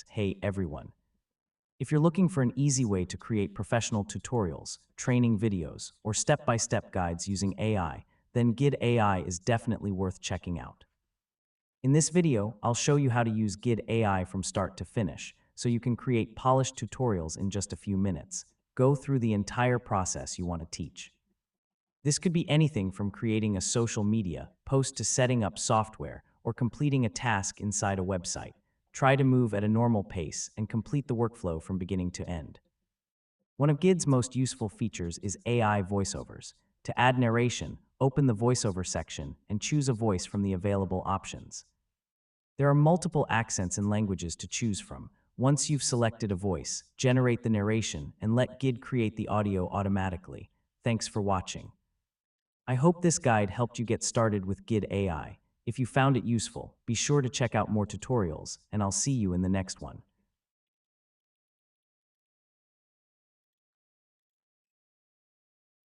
Hey everyone. If you're looking for an easy way to create professional tutorials, training videos, or step-by-step guides using AI, then Guidde AI is definitely worth checking out. In this video, I'll show you how to use Guidde AI from start to finish, so you can create polished tutorials in just a few minutes. Go through the entire process you want to teach. This could be anything from creating a social media post to setting up software or completing a task inside a website. Try to move at a normal pace and complete the workflow from beginning to end. One of Guidde's most useful features is AI voiceovers. To add narration, open the voiceover section and choose a voice from the available options. There are multiple accents and languages to choose from. Once you've selected a voice, generate the narration and let Guidde create the audio automatically. Thanks for watching. I hope this guide helped you get started with Guidde AI. If you found it useful, be sure to check out more tutorials, and I'll see you in the next one.